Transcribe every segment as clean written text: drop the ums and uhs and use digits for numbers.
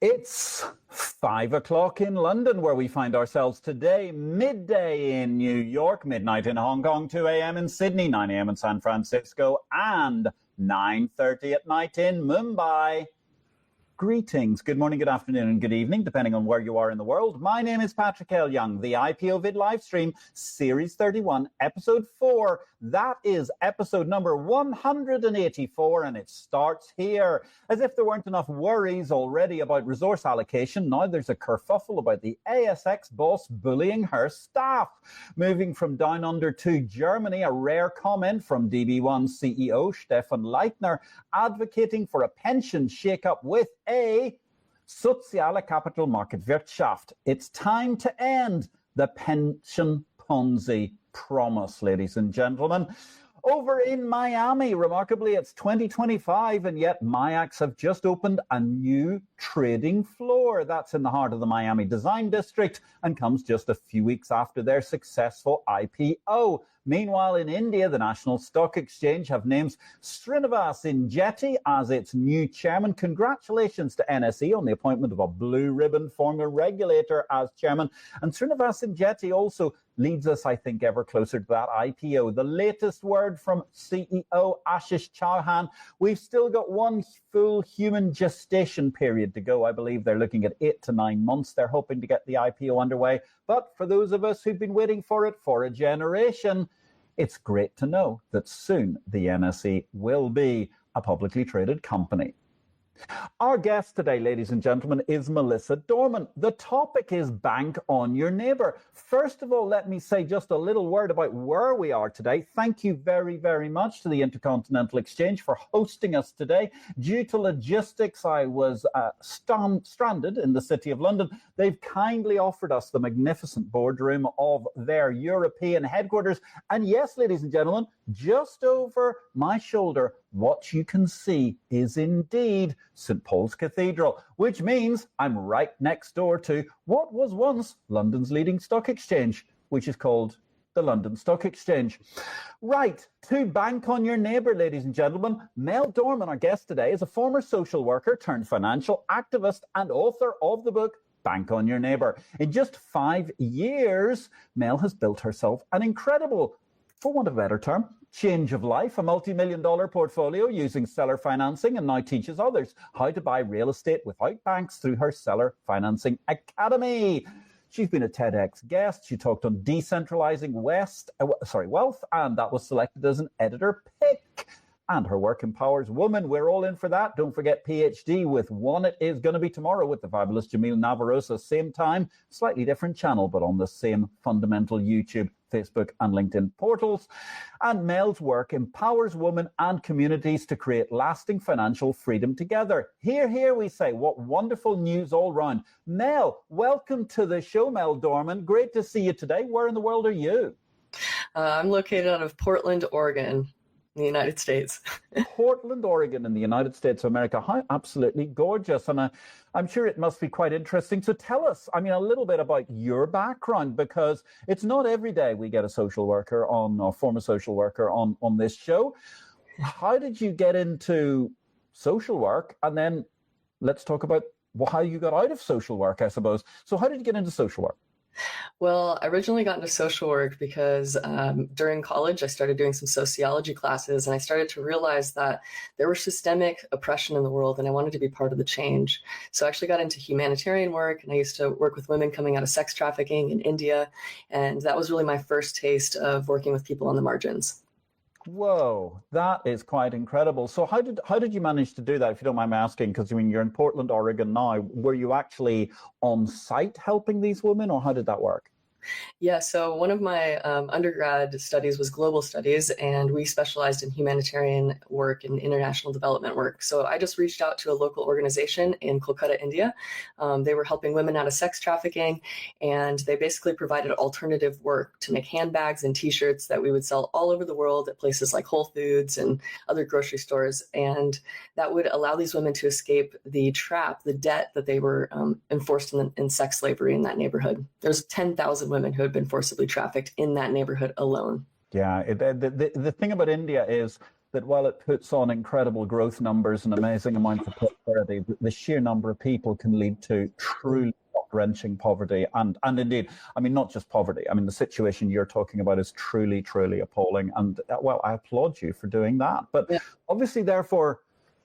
It's 5 o'clock in London, where we find ourselves today, midday in New York, midnight in Hong Kong, 2 a.m. in Sydney, 9 a.m. in San Francisco, and 9:30 at night in Mumbai. Greetings, good morning, good afternoon, and good evening, depending on where you are in the world. My name is Patrick L. Young, the IPO-VID livestream, Series 31, Episode 4. That is episode number 184, and it starts here. As if there weren't enough worries already about resource allocation, now there's a kerfuffle about the ASX boss bullying her staff. Moving from down under to Germany, a rare comment from DB1 CEO Stefan Leitner, advocating for a pension shake-up with a soziale Kapitalmarktwirtschaft. It's time to end the pension Ponzi promise, ladies and gentlemen. Over in Miami, remarkably, it's 2025, and yet MIAX have just opened a new trading floor. That's in the heart of the Miami Design District and comes just a few weeks after their successful IPO. Meanwhile, in India, the National Stock Exchange have named Srinivas Injeti as its new chairman. Congratulations to NSE on the appointment of a blue ribbon former regulator as chairman. And Srinivas Injeti also leads us, I think, ever closer to that IPO. The latest word from CEO Ashish Chauhan: we've still got one full human gestation period to go. I believe they're looking at 8 to 9 months. They're hoping to get the IPO underway. But for those of us who've been waiting for it for a generation, it's great to know that soon the NSE will be a publicly traded company. Our guest today, ladies and gentlemen, is Melissa Dorman. The topic is Bank on Your Neighbour. First of all, let me say just a little word about where we are today. Thank you very, very much to the Intercontinental Exchange for hosting us today. Due to logistics, I was stranded in the City of London. They've kindly offered us the magnificent boardroom of their European headquarters. And yes, ladies and gentlemen, just over my shoulder, what you can see is indeed St. Paul's Cathedral, which means I'm right next door to what was once London's leading stock exchange, which is called the London Stock Exchange. Right, to Bank on Your Neighbour, ladies and gentlemen, Mel Dorman, our guest today, is a former social worker turned financial activist and author of the book Bank on Your Neighbour. In just 5 years, Mel has built herself an incredible, for want of a better term, change of life, a multi-million-dollar portfolio using seller financing, and now teaches others how to buy real estate without banks through her Seller Financing Academy. She's been a TEDx guest. She talked on decentralizing wealth, and that was selected as an editor pick. And her work empowers women. We're all in for that. Don't forget PhD with One It Is going to be tomorrow with the fabulous Jamil Navarrosa. Same time, slightly different channel, but on the same fundamental YouTube, Facebook, and LinkedIn portals. And Mel's work empowers women and communities to create lasting financial freedom together. Hear, hear, we say. What wonderful news all round. Mel, welcome to the show, Mel Dorman. Great to see you today. Where in the world are you? I'm located out of Portland, Oregon, in the United States. Portland, Oregon, in the United States of America. How absolutely gorgeous. And I'm sure it must be quite interesting. So tell us, a little bit about your background, because it's not every day we get a social worker on, or former social worker on this show. How did you get into social work? And then let's talk about how you got out of social work, I suppose. So how did you get into social work? Well, I originally got into social work because during college, I started doing some sociology classes, and I started to realize that there was systemic oppression in the world, and I wanted to be part of the change. So I actually got into humanitarian work, and I used to work with women coming out of sex trafficking in India, and that was really my first taste of working with people on the margins. Whoa, that is quite incredible. So how did you manage to do that, if you don't mind me asking? Because you're in Portland, Oregon now. Were you actually on site helping these women, or how did that work? Yeah, so one of my undergrad studies was global studies, and we specialized in humanitarian work and international development work. So I just reached out to a local organization in Kolkata, India. They were helping women out of sex trafficking, and they basically provided alternative work to make handbags and t-shirts that we would sell all over the world at places like Whole Foods and other grocery stores. And that would allow these women to escape the trap, the debt that they were enforced in sex slavery in that neighborhood. There's 10,000 women who had been forcibly trafficked in that neighborhood alone. Yeah, the thing about India is that while it puts on incredible growth numbers and amazing amounts of prosperity, the sheer number of people can lead to truly wrenching poverty. And indeed, I mean, not just poverty. I mean, the situation you're talking about is truly, truly appalling. And well, I applaud you for doing that. But obviously, therefore,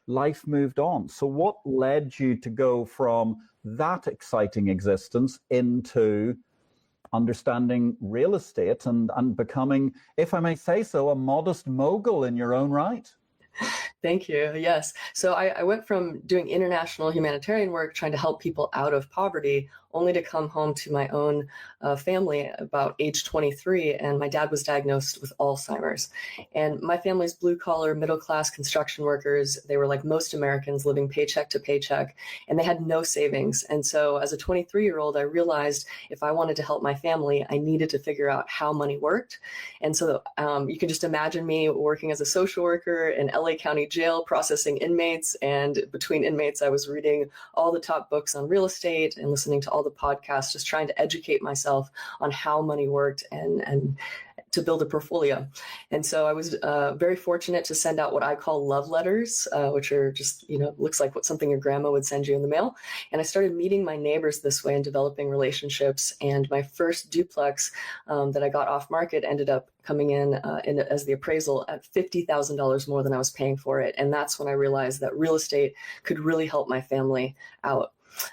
life moved on. So what led you to go from that exciting existence into understanding real estate and becoming, if I may say so, a modest mogul in your own right? Thank you. Yes. So I went from doing international humanitarian work, trying to help people out of poverty, only to come home to my own family about age 23. And my dad was diagnosed with Alzheimer's. And my family's blue collar, middle class construction workers. They were like most Americans, living paycheck to paycheck, and they had no savings. And so as a 23-year-old, I realized if I wanted to help my family, I needed to figure out how money worked. And so you can just imagine me working as a social worker in LA County Jail, processing inmates. And between inmates, I was reading all the top books on real estate and listening to all the podcasts, just trying to educate myself on how money worked and to build a portfolio. And so I was very fortunate to send out what I call love letters, which are just, looks like something your grandma would send you in the mail. And I started meeting my neighbors this way and developing relationships. And my first duplex that I got off market ended up coming in as the appraisal at $50,000 more than I was paying for it. And that's when I realized that real estate could really help my family out.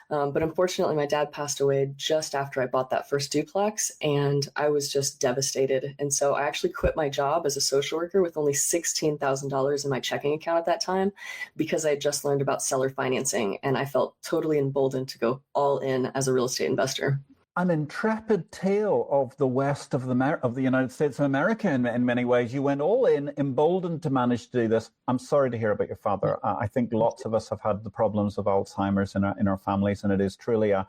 But unfortunately, my dad passed away just after I bought that first duplex, and I was just devastated. And so I actually quit my job as a social worker with only $16,000 in my checking account at that time, because I had just learned about seller financing, and I felt totally emboldened to go all in as a real estate investor. An intrepid tale of the West of the United States of America in many ways. You went all in, emboldened to manage to do this. I'm sorry to hear about your father. I think lots of us have had the problems of Alzheimer's in our families, and it is truly a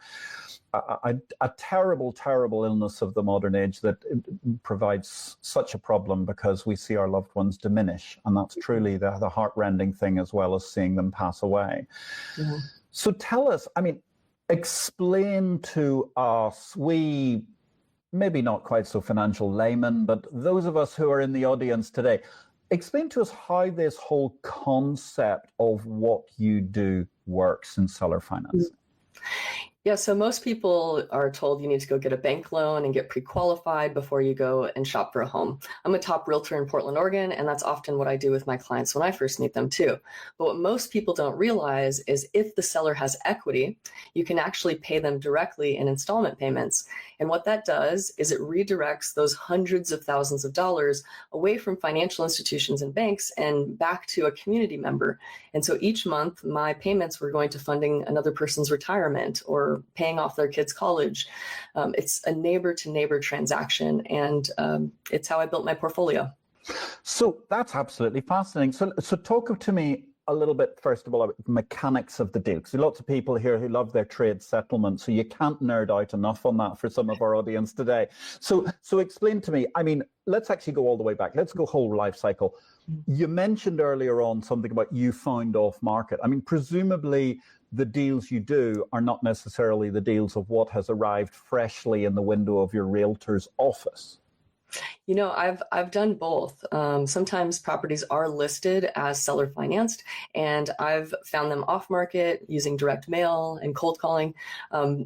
terrible, terrible illness of the modern age that provides such a problem because we see our loved ones diminish, and that's truly the heart-rending thing, as well as seeing them pass away. Mm-hmm. So tell us, explain to us, we maybe not quite so financial laymen, but those of us who are in the audience today, explain to us how this whole concept of what you do works in seller financing. Yeah, so most people are told you need to go get a bank loan and get pre-qualified before you go and shop for a home. I'm a top realtor in Portland, Oregon, and that's often what I do with my clients when I first meet them too. But what most people don't realize is if the seller has equity, you can actually pay them directly in installment payments. And what that does is it redirects those hundreds of thousands of dollars away from financial institutions and banks and back to a community member. And so each month, my payments were going to funding another person's retirement or paying off their kids' college. It's a neighbor-to-neighbor transaction, and it's how I built my portfolio. So that's absolutely fascinating. So talk to me a little bit, first of all, about the mechanics of the deal. Because lots of people here who love their trade settlement, so you can't nerd out enough on that for some of our audience today. So explain to me, let's actually go all the way back. Let's go whole life cycle. You mentioned earlier on something about you found off market. presumably the deals you do are not necessarily the deals of what has arrived freshly in the window of your realtor's office. I've done both. Sometimes properties are listed as seller financed, and I've found them off market using direct mail and cold calling.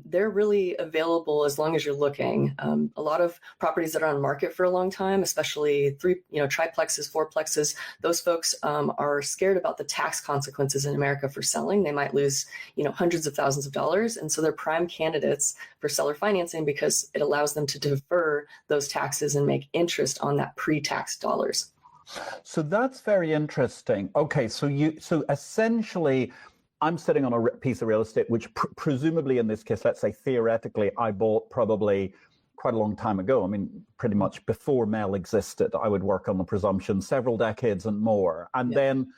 They're really available as long as you're looking. A lot of properties that are on market for a long time, especially triplexes, fourplexes, those folks are scared about the tax consequences in America for selling. They might lose, hundreds of thousands of dollars. And so they're prime candidates for seller financing because it allows them to defer those taxes and make interest on that pre-tax dollars. So that's very interesting. Okay, so essentially, I'm sitting on a piece of real estate, which presumably in this case, let's say theoretically, I bought probably quite a long time ago. Pretty much before mail existed. I would work on the presumption several decades and more. And then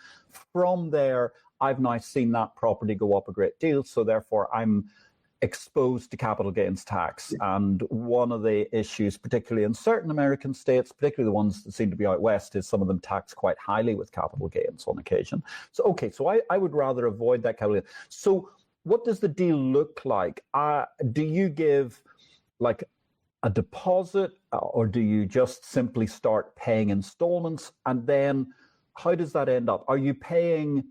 from there, I've now seen that property go up a great deal. So therefore, I'm exposed to capital gains tax. And one of the issues, particularly in certain American states, particularly the ones that seem to be out west, is some of them tax quite highly with capital gains on occasion. So, I would rather avoid that capital gains. So what does the deal look like? Do you give like a deposit, or do you just simply start paying installments? And then how does that end up? Are you paying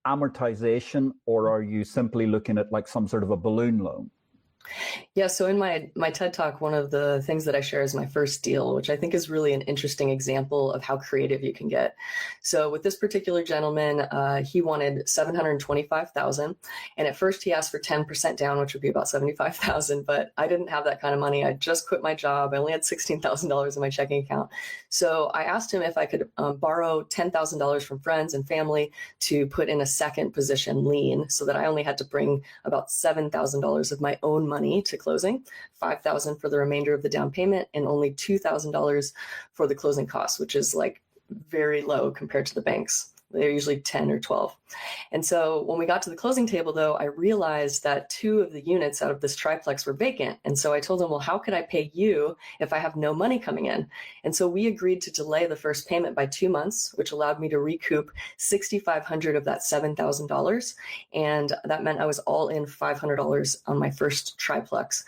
amortization, or are you simply looking at like some sort of a balloon loan? Yeah, so in my TED Talk, one of the things that I share is my first deal, which I think is really an interesting example of how creative you can get. So with this particular gentleman, he wanted $725,000, and at first he asked for 10% down, which would be about $75,000. But I didn't have that kind of money. I just quit my job. I only had $16,000 in my checking account. So I asked him if I could borrow $10,000 from friends and family to put in a second position lien, so that I only had to bring about $7,000 of my own money to closing, $5,000 for the remainder of the down payment, and only $2,000 for the closing costs, which is like very low compared to the banks. They're usually 10 or 12. And so when we got to the closing table, though, I realized that 2 of the units out of this triplex were vacant. And so I told him, well, how could I pay you if I have no money coming in? And so we agreed to delay the first payment by 2 months, which allowed me to recoup $6,500 of that $7,000. And that meant I was all in $500 on my first triplex.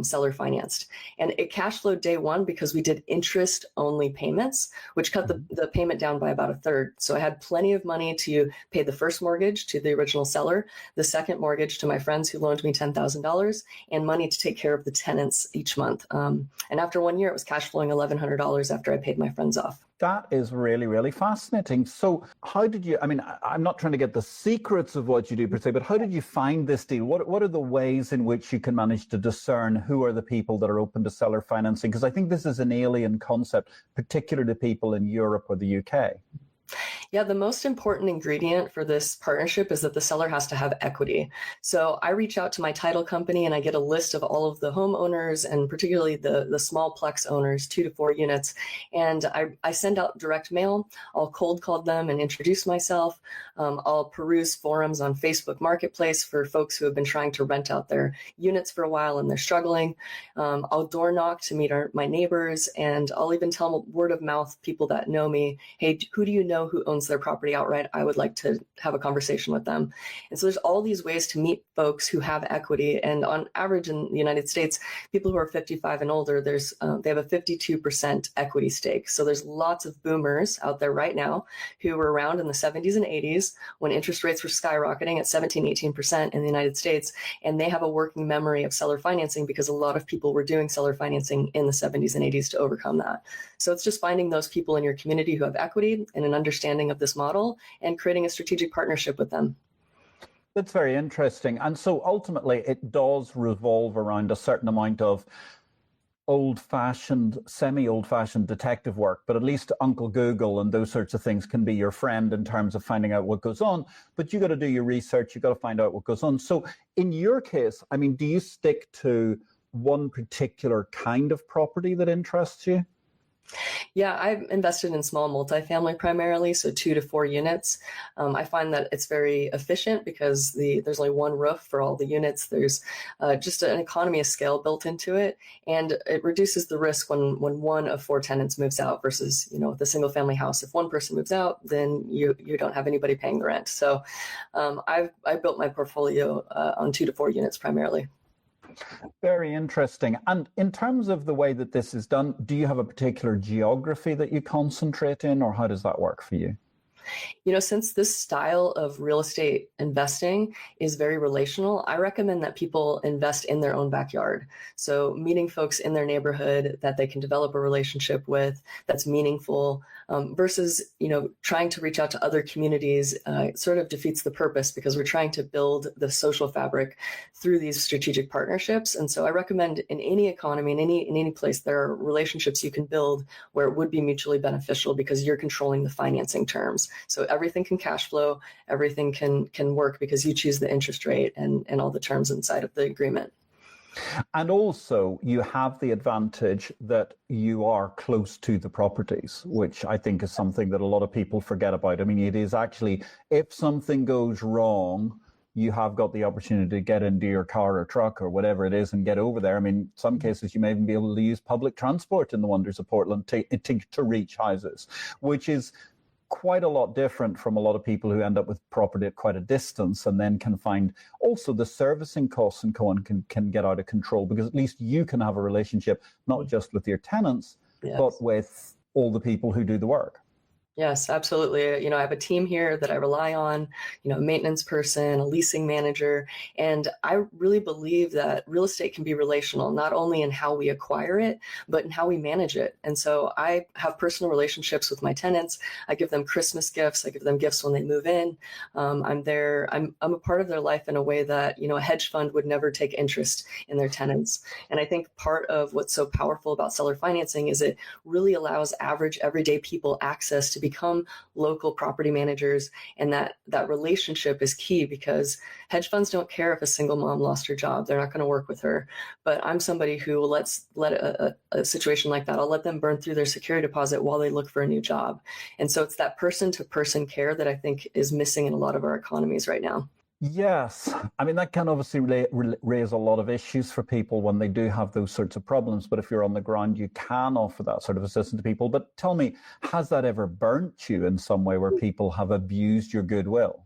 Seller financed. And it cash flowed day one because we did interest only payments, which cut the payment down by about a third. So I had plenty of money to pay the first mortgage to the original seller, the second mortgage to my friends who loaned me $10,000, and money to take care of the tenants each month. And after 1 year, it was cash flowing $1,100 after I paid my friends off. That is really, really fascinating. So how did you, I mean, I'm not trying to get the secrets of what you do per se, but how did you find this deal? What are the ways in which you can manage to discern who are the people that are open to seller financing? Because I think this is an alien concept, particularly to people in Europe or the UK. Yeah, the most important ingredient for this partnership is that the seller has to have equity. So I reach out to my title company and I get a list of all of the homeowners, and particularly the small plex owners, 2 to 4 units. And I send out direct mail. I'll cold call them and introduce myself. I'll peruse forums on Facebook Marketplace for folks who have been trying to rent out their units for a while and they're struggling. I'll door knock to meet my neighbors, and I'll even tell word of mouth people that know me, hey, who do you know who owns their property outright? I would like to have a conversation with them. And so there's all these ways to meet folks who have equity. And on average in the United States, people who are 55 and older, they have a 52% equity stake. So there's lots of boomers out there right now who were around in the 70s and 80s when interest rates were skyrocketing at 17, 18% in the United States. And they have a working memory of seller financing because a lot of people were doing seller financing in the 70s and 80s to overcome that. So it's just finding those people in your community who have equity and an understanding of this model and creating a strategic partnership with them. That's very interesting. And so ultimately, it does revolve around a certain amount of old-fashioned, semi-old-fashioned detective work, but at least Uncle Google and those sorts of things can be your friend in terms of finding out what goes on. But you got to do your research. You got to find out what goes on. So in your case, I mean, do you stick to one particular kind of property that interests you? Yeah, I've invested in small multifamily primarily, so 2 to 4 units. I find that it's very efficient because there's only one roof for all the units. There's just an economy of scale built into it, and it reduces the risk when 1 of 4 tenants moves out versus, with a single family house. If one person moves out, then you don't have anybody paying the rent. So I built my portfolio on 2 to 4 units primarily. Very interesting. And in terms of the way that this is done, do you have a particular geography that you concentrate in, or how does that work for you? Since this style of real estate investing is very relational, I recommend that people invest in their own backyard. So meeting folks in their neighborhood that they can develop a relationship with that's meaningful, versus, trying to reach out to other communities sort of defeats the purpose because we're trying to build the social fabric through these strategic partnerships. And so I recommend in any economy, in any place, there are relationships you can build where it would be mutually beneficial because you're controlling the financing terms. So everything can cash flow, everything can work because you choose the interest rate and all the terms inside of the agreement. And also, you have the advantage that you are close to the properties, which I think is something that a lot of people forget about. I mean, it is actually, if something goes wrong, you have got the opportunity to get into your car or truck or whatever it is and get over there. I mean, in some cases, you may even be able to use public transport in the wonders of Portland to reach houses, which is quite a lot different from a lot of people who end up with property at quite a distance and then can find also the servicing costs and so on can get out of control, because at least you can have a relationship not just with your tenants, but with all the people who do the work. Yes, absolutely. I have a team here that I rely on, a maintenance person, a leasing manager, and I really believe that real estate can be relational, not only in how we acquire it, but in how we manage it. And so I have personal relationships with my tenants. I give them Christmas gifts. I give them gifts when they move in. I'm there. I'm a part of their life in a way that, a hedge fund would never take interest in their tenants. And I think part of what's so powerful about seller financing is it really allows average everyday people access to become local property managers, and that relationship is key, because hedge funds don't care if a single mom lost her job. They're not going to work with her. But I'm somebody who let a situation like that, I'll let them burn through their security deposit while they look for a new job. And so it's that person to person care that I think is missing in a lot of our economies right now. Yes. I mean, that can obviously raise a lot of issues for people when they do have those sorts of problems. But if you're on the ground, you can offer that sort of assistance to people. But tell me, has that ever burnt you in some way where people have abused your goodwill?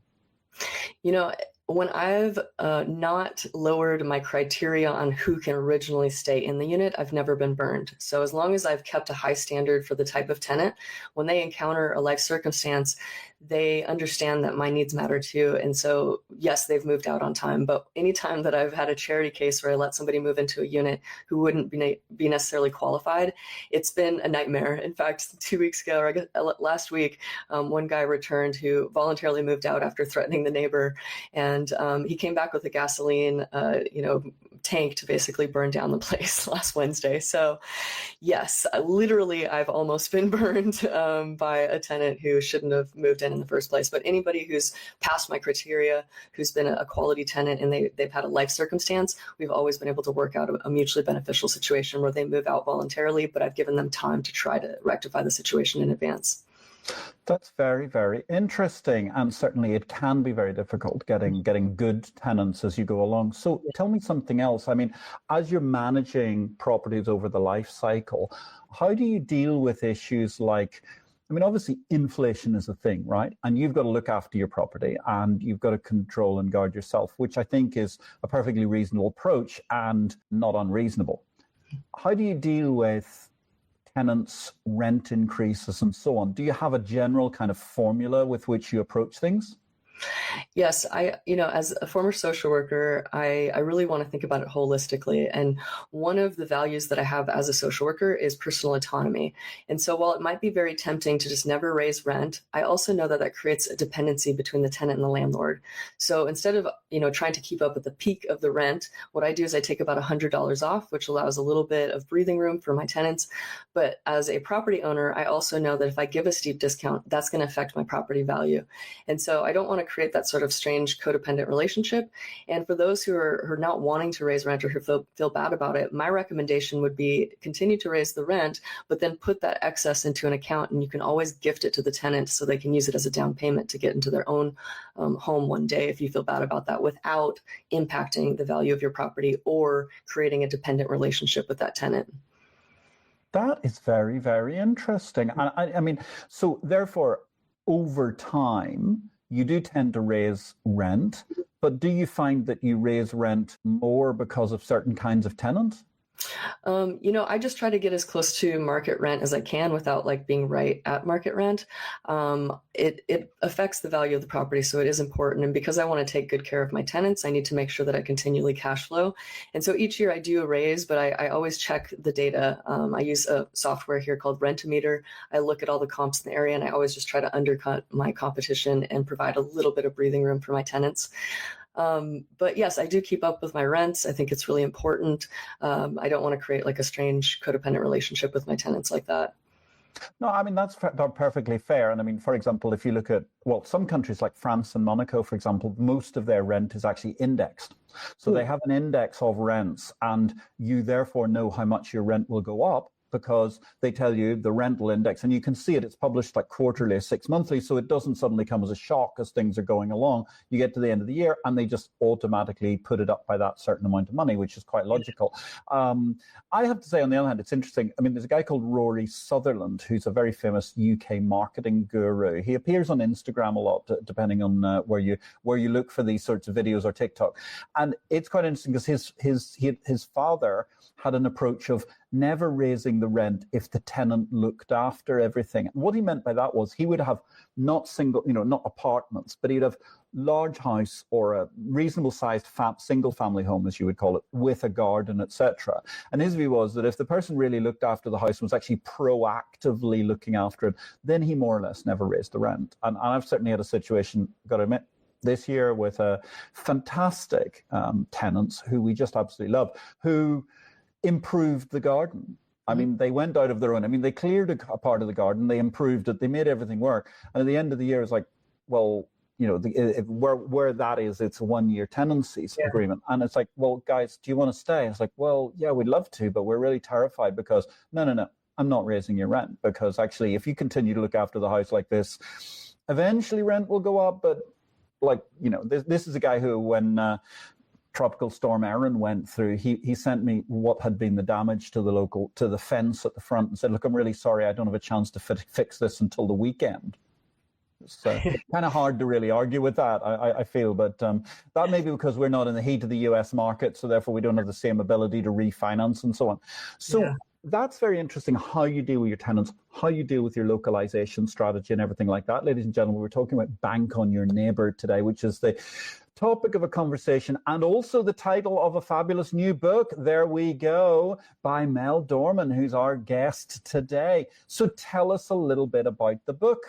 When I've not lowered my criteria on who can originally stay in the unit, I've never been burned. So as long as I've kept a high standard for the type of tenant, when they encounter a life circumstance, they understand that my needs matter too. And so, yes, they've moved out on time. But anytime that I've had a charity case where I let somebody move into a unit who wouldn't be necessarily qualified, it's been a nightmare. In fact, 2 weeks ago, or I guess last week, one guy returned who voluntarily moved out after threatening the neighbor. And he came back with a gasoline, tank to basically burn down the place last Wednesday. So yes, literally, I've almost been burned by a tenant who shouldn't have moved in the first place. But anybody who's passed my criteria, who's been a quality tenant, and they've had a life circumstance, we've always been able to work out a mutually beneficial situation where they move out voluntarily, but I've given them time to try to rectify the situation in advance. That's very, very interesting. And certainly it can be very difficult getting good tenants as you go along. So tell me something else. I mean, as you're managing properties over the life cycle, how do you deal with issues like, I mean, obviously inflation is a thing, right? And you've got to look after your property and you've got to control and guard yourself, which I think is a perfectly reasonable approach and not unreasonable. How do you deal with tenants, rent increases, and so on? Do you have a general kind of formula with which you approach things? Yes, as a former social worker, I really want to think about it holistically. And one of the values that I have as a social worker is personal autonomy. And so while it might be very tempting to just never raise rent, I also know that creates a dependency between the tenant and the landlord. So instead of, trying to keep up with the peak of the rent, what I do is I take about $100 off, which allows a little bit of breathing room for my tenants. But as a property owner, I also know that if I give a steep discount, that's going to affect my property value. And so I don't want to create that sort of strange codependent relationship. And for those who are not wanting to raise rent or who feel bad about it, my recommendation would be continue to raise the rent, but then put that excess into an account, and you can always gift it to the tenant so they can use it as a down payment to get into their own home one day if you feel bad about that, without impacting the value of your property or creating a dependent relationship with that tenant. That is very, very interesting. I mean, so therefore, over time, you do tend to raise rent, but do you find that you raise rent more because of certain kinds of tenants? I just try to get as close to market rent as I can without being right at market rent. It affects the value of the property, so it is important. And because I want to take good care of my tenants, I need to make sure that I continually cash flow. And so each year I do a raise, but I always check the data. I use a software here called Rent-O-Meter. I look at all the comps in the area, and I always just try to undercut my competition and provide a little bit of breathing room for my tenants. But yes, I do keep up with my rents. I think it's really important. I don't want to create a strange codependent relationship with my tenants like that. No, I mean, that's perfectly fair. And I mean, for example, if you look at, some countries like France and Monaco, for example, most of their rent is actually indexed. So they have an index of rents, and you therefore know how much your rent will go up, because they tell you the rental index, and you can see it. It's published quarterly or 6 monthly, so it doesn't suddenly come as a shock as things are going along. You get to the end of the year, and they just automatically put it up by that certain amount of money, which is quite logical. I have to say, on the other hand, it's interesting. I mean, there's a guy called Rory Sutherland, who's a very famous UK marketing guru. He appears on Instagram a lot, depending on where you look for these sorts of videos, or TikTok. And it's quite interesting because his father had an approach of never raising the rent if the tenant looked after everything. And what he meant by that was he would have not not apartments, but he'd have large house or a reasonable sized single family home, as you would call it, with a garden, etc. And his view was that if the person really looked after the house and was actually proactively looking after it, then he more or less never raised the rent. And I've certainly had a situation, got to admit, this year with a fantastic tenants who we just absolutely love, who improved the garden. I mean, they went out of their own. I mean, they cleared a part of the garden, they improved it, they made everything work. And at the end of the year, it's like, well, where that is, it's a 1-year tenancy agreement. And it's like, well, guys, do you want to stay? It's like, well, yeah, we'd love to, but we're really terrified because no, I'm not raising your rent, because actually, if you continue to look after the house like this, eventually rent will go up. But this is a guy who, when Tropical Storm Erin went through, he sent me what had been the damage to the fence at the front and said, look, I'm really sorry, I don't have a chance to fix this until the weekend. So it's kind of hard to really argue with that, I feel. But that may be because we're not in the heat of the US market, so therefore we don't have the same ability to refinance and so on. So that's very interesting, how you deal with your tenants, how you deal with your localization strategy and everything like that. Ladies and gentlemen, we're talking about Bank on Your Neighbor today, which is the topic of a conversation and also the title of a fabulous new book, There We Go, by Mel Dorman, who's our guest today. So tell us a little bit about the book.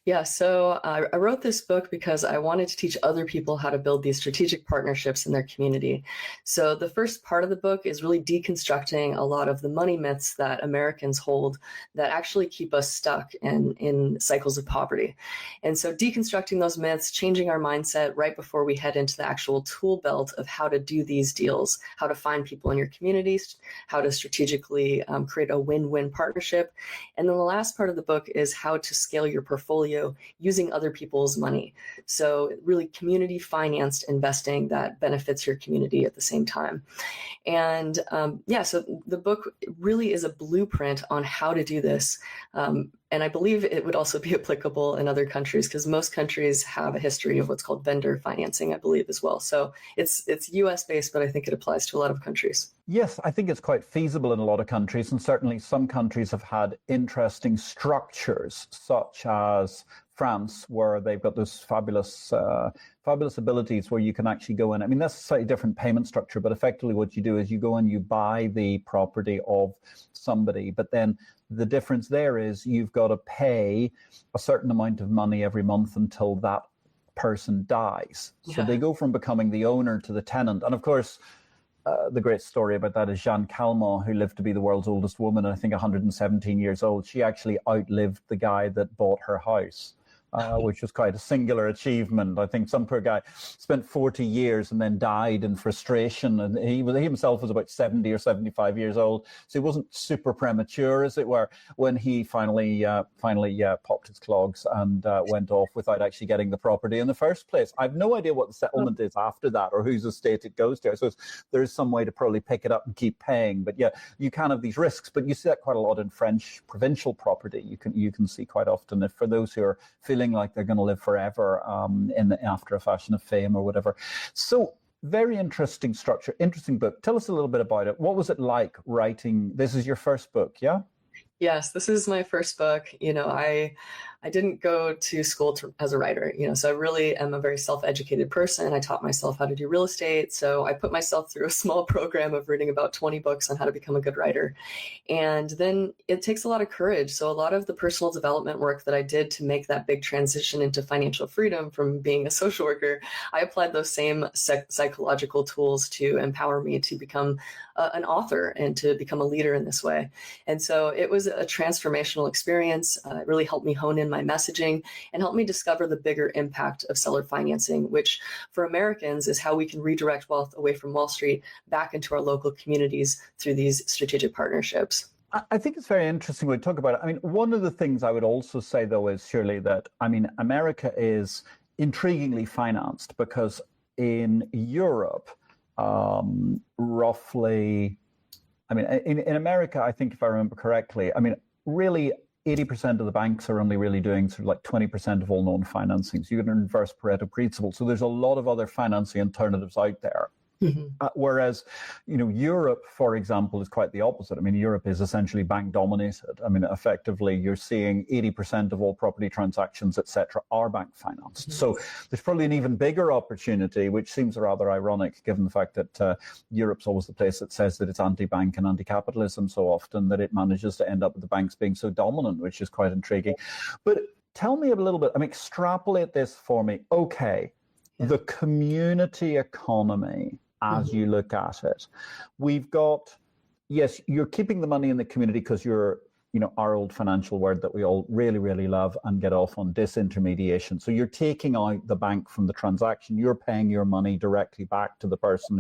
Yeah, so I wrote this book because I wanted to teach other people how to build these strategic partnerships in their community. So the first part of the book is really deconstructing a lot of the money myths that Americans hold that actually keep us stuck in cycles of poverty. And so deconstructing those myths, changing our mindset right before we head into the actual tool belt of how to do these deals, how to find people in your communities, how to strategically create a win-win partnership. And then the last part of the book is how to scale your portfolio using other people's money. So really community financed investing that benefits your community at the same time. And so the book really is a blueprint on how to do this. And I believe it would also be applicable in other countries, because most countries have a history of what's called vendor financing, I believe, as well. So it's US based, but I think it applies to a lot of countries. Yes, I think it's quite feasible in a lot of countries, and certainly some countries have had interesting structures, such as France, where they've got those fabulous abilities where you can actually go in. I mean, that's a slightly different payment structure, but effectively what you do is you go and you buy the property of somebody, but then the difference there is you've got to pay a certain amount of money every month until that person dies. So they go from becoming the owner to the tenant. And of course, the great story about that is Jeanne Calment, who lived to be the world's oldest woman, I think 117 years old. She actually outlived the guy that bought her house. Which was quite a singular achievement. I think some poor guy spent 40 years and then died in frustration. And he himself was about 70 or 75 years old. So he wasn't super premature, as it were, when he finally popped his clogs and went off without actually getting the property in the first place. I have no idea what the settlement is after that or whose estate it goes to. So there is some way to probably pick it up and keep paying. But yeah, you can have these risks, but you see that quite a lot in French provincial property. You can see quite often, if for those who are feeling like they're going to live forever after a fashion of fame or whatever. So very interesting structure, interesting book. Tell us a little bit about it. What was it like writing? This is your first book, yeah? Yes, this is my first book. I didn't go to school as a writer, so I really am a very self-educated person. I taught myself how to do real estate. So I put myself through a small program of reading about 20 books on how to become a good writer. And then it takes a lot of courage. So a lot of the personal development work that I did to make that big transition into financial freedom from being a social worker, I applied those same psychological tools to empower me to become an author and to become a leader in this way. And so it was a transformational experience. It really helped me hone in my messaging and helped me discover the bigger impact of seller financing, which for Americans is how we can redirect wealth away from Wall Street back into our local communities through these strategic partnerships. I think it's very interesting when we talk about it. I mean, one of the things I would also say, though, is surely that, America is intriguingly financed because in Europe, roughly, in America, I think if I remember correctly, really 80% of the banks are only really doing sort of like 20% of all known financing. So you get an inverse Pareto principle. So there's a lot of other financing alternatives out there. Whereas, Europe, for example, is quite the opposite. I mean, Europe is essentially bank dominated. I mean, effectively, you're seeing 80% of all property transactions, etc., are bank financed. So there's probably an even bigger opportunity, which seems rather ironic, given the fact that Europe's always the place that says that it's anti-bank and anti-capitalism so often that it manages to end up with the banks being so dominant, which is quite intriguing. But tell me a little bit, extrapolate this for me. Okay, the community economy, as you look at it, we've got, yes, you're keeping the money in the community because you're, our old financial word that we all really, really love and get off on, disintermediation. So you're taking out the bank from the transaction, you're paying your money directly back to the person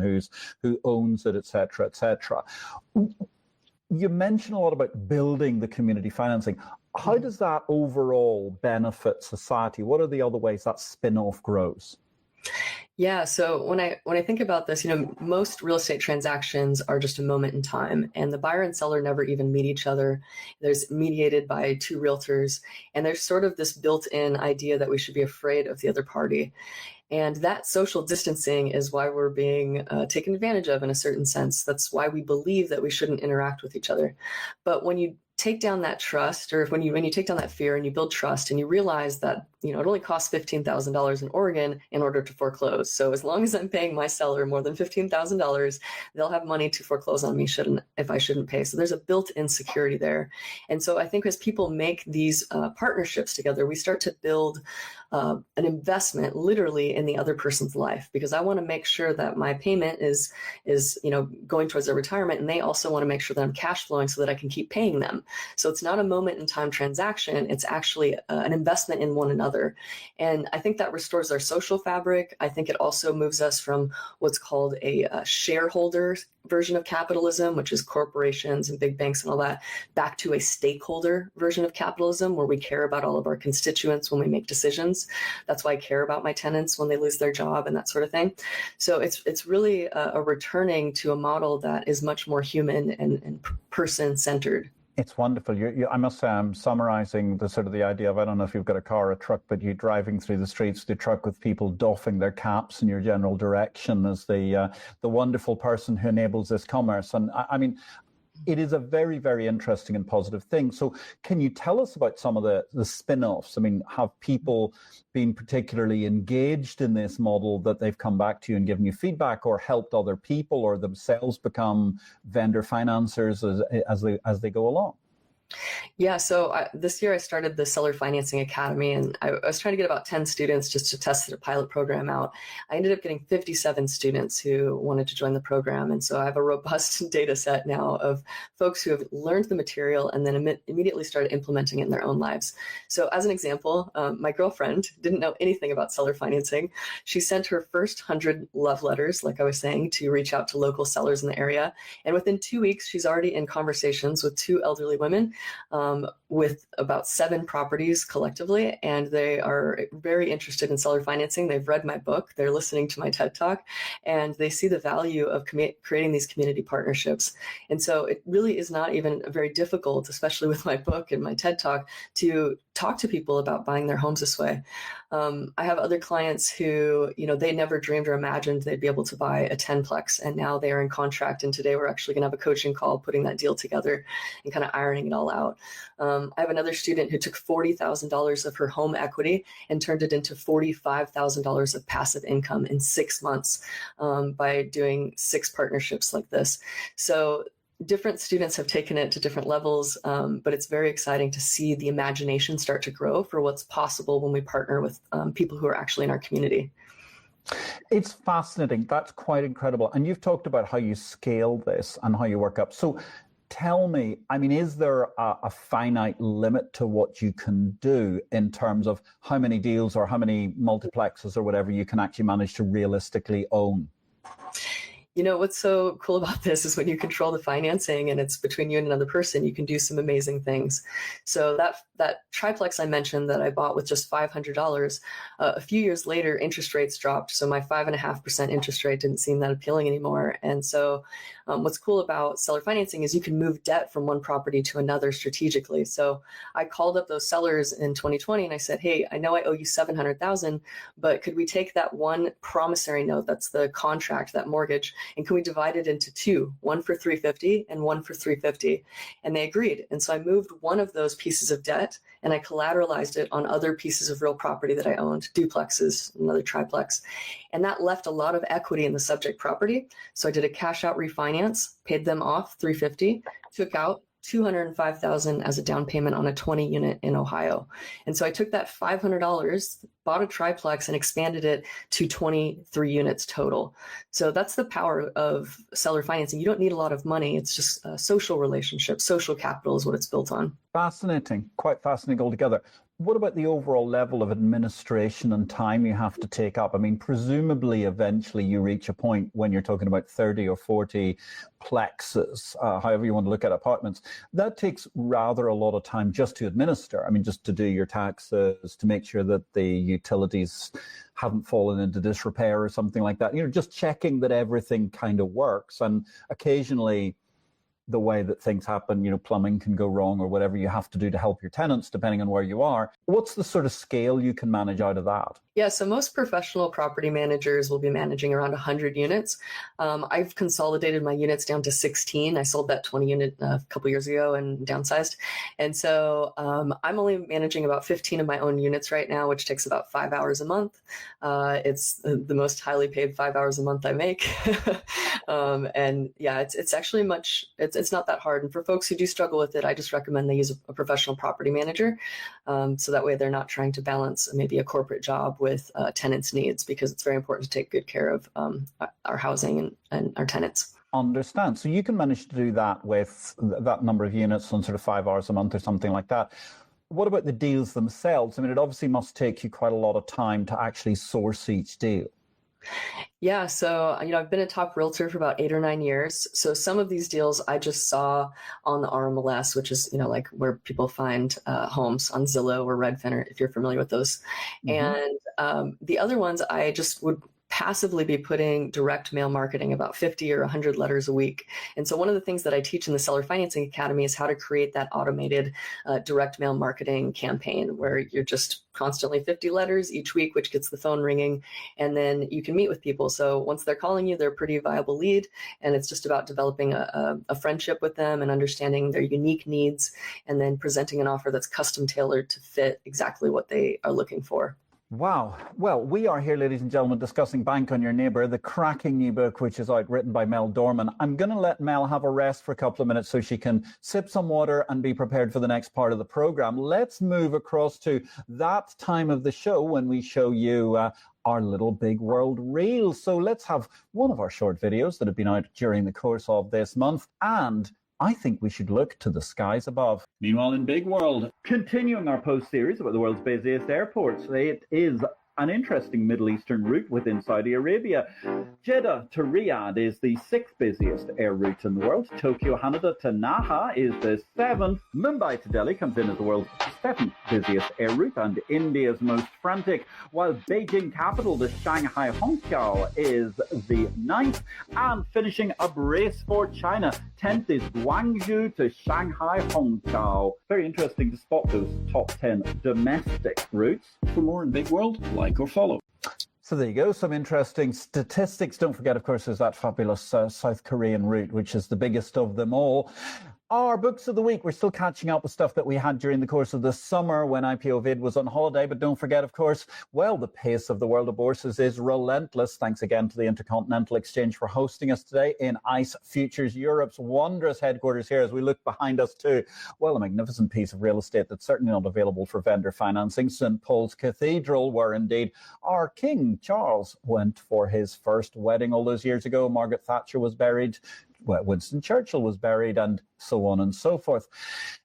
who owns it, et cetera, et cetera. You mentioned a lot about building the community financing. How does that overall benefit society? What are the other ways that spin-off grows? Yeah, so when I think about this, most real estate transactions are just a moment in time, and the buyer and seller never even meet each other. There's mediated by two realtors, and there's sort of this built-in idea that we should be afraid of the other party. And that social distancing is why we're being taken advantage of in a certain sense. That's why we believe that we shouldn't interact with each other. But when you take down that trust, or when you take down that fear and you build trust and you realize that it only costs $15,000 in Oregon in order to foreclose. So as long as I'm paying my seller more than $15,000, they'll have money to foreclose on me if I shouldn't pay. So there's a built-in security there. And so I think as people make these partnerships together, we start to build an investment literally in the other person's life, because I want to make sure that my payment is going towards their retirement, and they also want to make sure that I'm cash flowing so that I can keep paying them. So it's not a moment in time transaction, it's actually an investment in one another. And I think that restores our social fabric. I think it also moves us from what's called a shareholder version of capitalism, which is corporations and big banks and all that, back to a stakeholder version of capitalism, where we care about all of our constituents when we make decisions. That's why I care about my tenants when they lose their job and that sort of thing. So it's really a returning to a model that is much more human and person-centered. It's wonderful. I must say, I'm summarizing the idea of, I don't know if you've got a car or a truck, but you driving through the streets, the truck with people doffing their caps in your general direction as the wonderful person who enables this commerce. And I mean, it is a very, very interesting and positive thing. So can you tell us about some of the spin-offs? I mean, have people been particularly engaged in this model that they've come back to you and given you feedback, or helped other people, or themselves become vendor financiers as they go along? Yeah, so this year I started the Seller Financing Academy, and I was trying to get about 10 students just to test the pilot program out. I ended up getting 57 students who wanted to join the program, and so I have a robust data set now of folks who have learned the material and then immediately started implementing it in their own lives. So as an example, my girlfriend didn't know anything about seller financing. She sent her first 100 love letters, like I was saying, to reach out to local sellers in the area, and within 2 weeks, she's already in conversations with two elderly women with about 7 properties collectively, and they are very interested in seller financing. They've read my book, they're listening to my TED Talk, and they see the value of creating these community partnerships. And so it really is not even very difficult, especially with my book and my TED Talk, to talk to people about buying their homes this way. I have other clients who, they never dreamed or imagined they'd be able to buy a 10-plex, and now they are in contract. And today we're actually going to have a coaching call putting that deal together and kind of ironing it all out. I have another student who took $40,000 of her home equity and turned it into $45,000 of passive income in 6 months by doing 6 partnerships like this. So different students have taken it to different levels, but it's very exciting to see the imagination start to grow for what's possible when we partner with people who are actually in our community. It's fascinating. That's quite incredible. And you've talked about how you scale this and how you work up. So tell me, I mean, is there a finite limit to what you can do in terms of how many deals or how many multiplexes or whatever you can actually manage to realistically own? What's so cool about this is when you control the financing and it's between you and another person, you can do some amazing things. So that that triplex I mentioned that I bought with just $500, a few years later, interest rates dropped. So my 5.5% interest rate didn't seem that appealing anymore. And so what's cool about seller financing is you can move debt from one property to another strategically. So I called up those sellers in 2020 and I said, hey, I know I owe you $700,000, but could we take that one promissory note, that's the contract, that mortgage, and can we divide it into two, one for $350 and one for $350? And they agreed. And so I moved one of those pieces of debt and I collateralized it on other pieces of real property that I owned, duplexes, another triplex. And that left a lot of equity in the subject property. So I did a cash out refinance, paid them off $350, took out $205,000 as a down payment on a 20 unit in Ohio. And so I took that $500, bought a triplex and expanded it to 23 units total. So that's the power of seller financing. You don't need a lot of money. It's just a social relationship. Social capital is what it's built on. Fascinating, quite fascinating altogether. What about the overall level of administration and time you have to take up? I mean, presumably, eventually you reach a point when you're talking about 30 or 40 plexes, however you want to look at apartments, that takes rather a lot of time just to administer. I mean, just to do your taxes, to make sure that the utilities haven't fallen into disrepair or something like that. You know, just checking that everything kind of works. And occasionally, the way that things happen, you know, plumbing can go wrong or whatever you have to do to help your tenants, depending on where you are. What's the sort of scale you can manage out of that? Yeah, so most professional property managers will be managing around 100 units. I've consolidated my units down to 16. I sold that 20 unit a couple years ago and downsized. And so I'm only managing about 15 of my own units right now, which takes about 5 hours a month. It's the most highly paid 5 hours a month I make. And yeah, it's actually it's not that hard. And for folks who do struggle with it, I just recommend they use a professional property manager. So that way they're not trying to balance maybe a corporate job with tenants' needs, because it's very important to take good care of our housing and our tenants. Understand. So you can manage to do that with that number of units on sort of 5 hours a month or something like that. What about the deals themselves? I mean, it obviously must take you quite a lot of time to actually source each deal. Yeah, so I've been a top realtor for about 8 or 9 years. So some of these deals I just saw on the RMLS, which is like where people find homes on Zillow or Redfin, or if you're familiar with those. Mm-hmm. And the other ones I just would passively be putting direct mail marketing, about 50 or 100 letters a week. And so one of the things that I teach in the Seller Financing Academy is how to create that automated direct mail marketing campaign where you're just constantly 50 letters each week, which gets the phone ringing, and then you can meet with people. So once they're calling you, they're a pretty viable lead, and it's just about developing a friendship with them and understanding their unique needs, and then presenting an offer that's custom tailored to fit exactly what they are looking for. Wow. Well, we are here, ladies and gentlemen, discussing Bank on Your Neighbor, the cracking new book, which is out, written by Mel Dorman. I'm going to let Mel have a rest for a couple of minutes so she can sip some water and be prepared for the next part of the program. Let's move across to that time of the show when we show you our little big world reel. So let's have one of our short videos that have been out during the course of this month, and I think we should look to the skies above. Meanwhile, in Big World, continuing our post-series about the world's busiest airports, it is an interesting Middle Eastern route within Saudi Arabia. Jeddah to Riyadh is the 6th busiest air route in the world. Tokyo Haneda to Naha is the 7th. Mumbai to Delhi comes in as the world's 7th busiest air route and India's most frantic, while Beijing capital to Shanghai Hongqiao is the 9th. And finishing a brace for China, 10th is Guangzhou to Shanghai Hongqiao. Very interesting to spot those top 10 domestic routes. For more in Big World, like or follow. So there you go, some interesting statistics. Don't forget, of course, there's that fabulous South Korean route, which is the biggest of them all. Our books of the week, we're still catching up with stuff that we had during the course of the summer when IPO-VID was on holiday. But don't forget, of course, well, the pace of the world of bourses is relentless. Thanks again to the Intercontinental Exchange for hosting us today in ICE Futures Europe's wondrous headquarters here. As we look behind us to, well, a magnificent piece of real estate that's certainly not available for vendor financing, St. Paul's Cathedral, where indeed our King Charles went for his first wedding all those years ago. Margaret Thatcher was buried Winston Churchill was buried, and so on and so forth.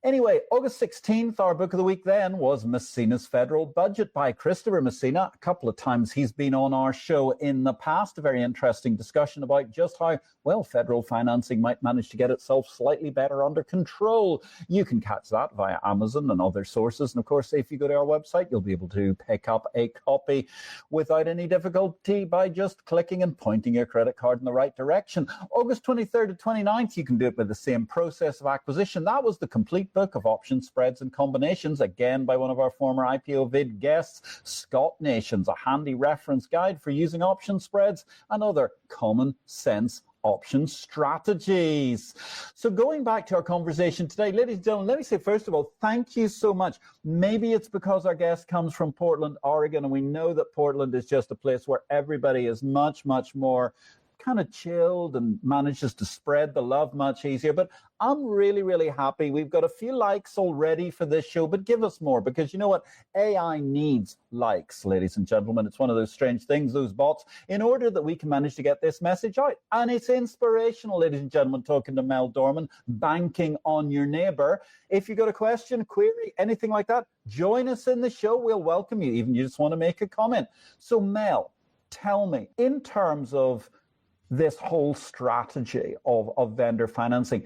Anyway, August 16th, our book of the week then was Messina's Federal Budget by Christopher Messina. A couple of times he's been on our show in the past. A very interesting discussion about just how, well, federal financing might manage to get itself slightly better under control. You can catch that via Amazon and other sources. And of course, if you go to our website, you'll be able to pick up a copy without any difficulty by just clicking and pointing your credit card in the right direction. August 23rd to 29th, you can do it by the same process of acquisition. That was the complete book of options, spreads, and combinations, again by one of our former IPO-VID guests, Scott Nations, a handy reference guide for using option spreads and other common sense option strategies. So going back to our conversation today, ladies and gentlemen, let me say, first of all, thank you so much. Maybe it's because our guest comes from Portland, Oregon, and we know that Portland is just a place where everybody is much, much more kind of chilled and manages to spread the love much easier. But I'm really, really happy. We've got a few likes already for this show, but give us more, because you know what? AI needs likes, ladies and gentlemen. It's one of those strange things, those bots, in order that we can manage to get this message out. And it's inspirational, ladies and gentlemen, talking to Mel Dorman, banking on your neighbor. If you got a question, query, anything like that, join us in the show. We'll welcome you, even if you just want to make a comment. So Mel, tell me, in terms of this whole strategy of vendor financing,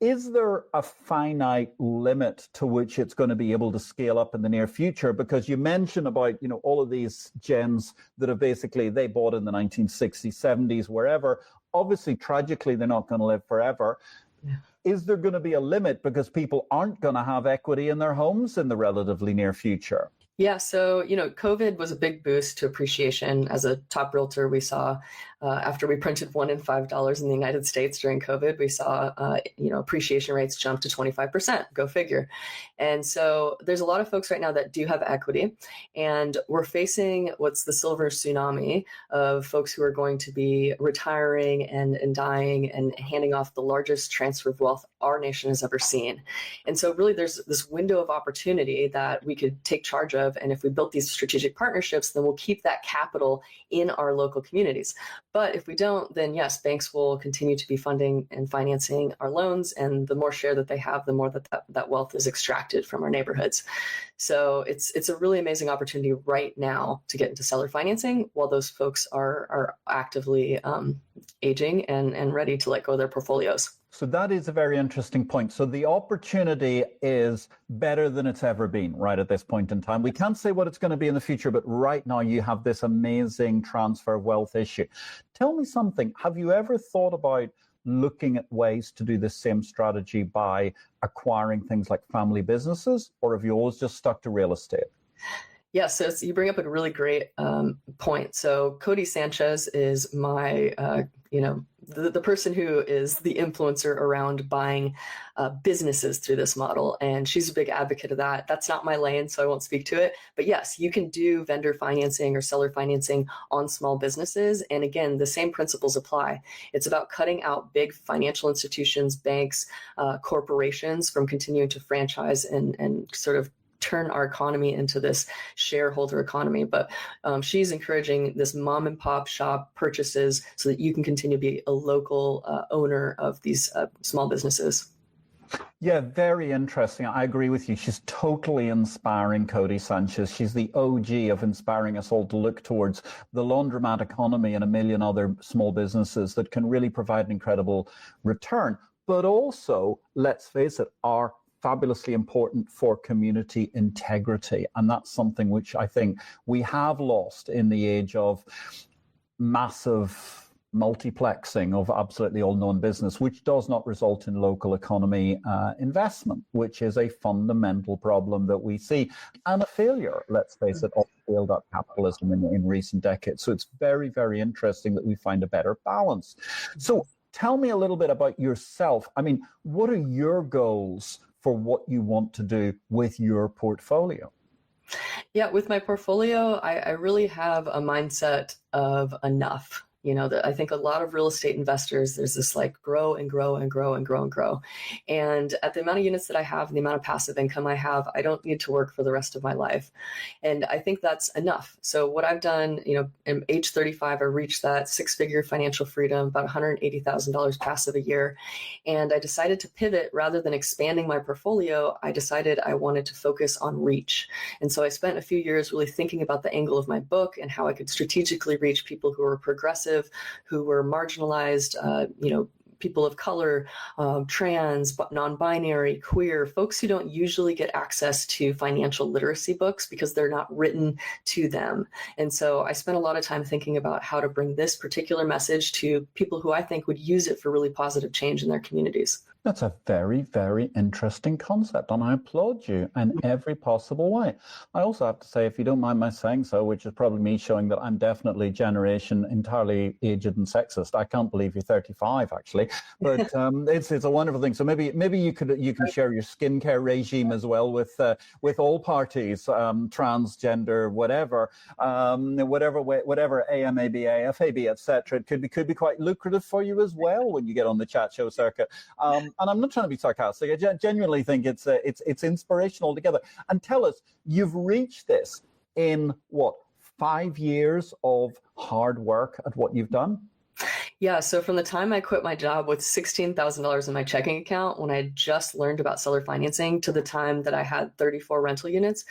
is there a finite limit to which it's going to be able to scale up in the near future? Because you mentioned about, you know, all of these gens that have basically, they bought in the 1960s, 70s, wherever. Obviously, tragically, they're not going to live forever. Yeah. Is there going to be a limit because people aren't going to have equity in their homes in the relatively near future? Yeah, so, you know, COVID was a big boost to appreciation. As a top realtor, we saw after we printed $1 in $5 in the United States during COVID, we saw, appreciation rates jump to 25%, go figure. And so there's a lot of folks right now that do have equity, and we're facing what's the silver tsunami of folks who are going to be retiring and dying and handing off the largest transfer of wealth our nation has ever seen. And so really there's this window of opportunity that we could take charge of. And if we built these strategic partnerships, then we'll keep that capital in our local communities. But if we don't, then yes, banks will continue to be funding and financing our loans. And the more share that they have, the more that wealth is extracted from our neighborhoods. So it's a really amazing opportunity right now to get into seller financing while those folks are actively aging and ready to let go of their portfolios. So that is a very interesting point. So the opportunity is better than it's ever been right at this point in time. We can't say what it's going to be in the future, but right now you have this amazing transfer of wealth issue. Tell me something. Have you ever thought about looking at ways to do this same strategy by acquiring things like family businesses, or have you always just stuck to real estate? Yeah, so you bring up a really great point. So Cody Sanchez is my, the person who is the influencer around buying businesses through this model. And she's a big advocate of that. That's not my lane, so I won't speak to it. But yes, you can do vendor financing or seller financing on small businesses. And again, the same principles apply. It's about cutting out big financial institutions, banks, corporations from continuing to franchise and sort of turn our economy into this shareholder economy. But she's encouraging this mom and pop shop purchases so that you can continue to be a local owner of these small businesses. Yeah, very interesting. I agree with you. She's totally inspiring, Cody Sanchez. She's the OG of inspiring us all to look towards the laundromat economy and a million other small businesses that can really provide an incredible return. But also, let's face it, are fabulously important for community integrity. And that's something which I think we have lost in the age of massive multiplexing of absolutely all known business, which does not result in local economy investment, which is a fundamental problem that we see, and a failure, let's face it, of failed up capitalism in recent decades. So it's very, very interesting that we find a better balance. So tell me a little bit about yourself. I mean, what are your goals for what you want to do with your portfolio? Yeah, with my portfolio, I really have a mindset of enough. I think a lot of real estate investors, there's this like grow and grow and grow and grow and grow. And at the amount of units that I have and the amount of passive income I have, I don't need to work for the rest of my life. And I think that's enough. So what I've done, at age 35, I reached that six-figure financial freedom, about $180,000 passive a year. And I decided to pivot. Rather than expanding my portfolio, I decided I wanted to focus on reach. And so I spent a few years really thinking about the angle of my book and how I could strategically reach people who were progressive, who were marginalized, people of color, trans, non-binary, queer, folks who don't usually get access to financial literacy books because they're not written to them. And so I spent a lot of time thinking about how to bring this particular message to people who I think would use it for really positive change in their communities. That's a very, very interesting concept, and I applaud you in every possible way. I also have to say, if you don't mind my saying so, which is probably me showing that I'm definitely generation entirely aged and sexist. I can't believe you're 35, actually, but it's a wonderful thing. So maybe you can share your skincare regime as well with all parties, transgender, whatever, AMABA, FAB, etc. It could be quite lucrative for you as well when you get on the chat show circuit. And I'm not trying to be sarcastic. I genuinely think it's inspirational altogether. And tell us, you've reached this in what, 5 years of hard work at what you've done? Yeah, so from the time I quit my job with $16,000 in my checking account when I had just learned about seller financing to the time that I had 34 rental units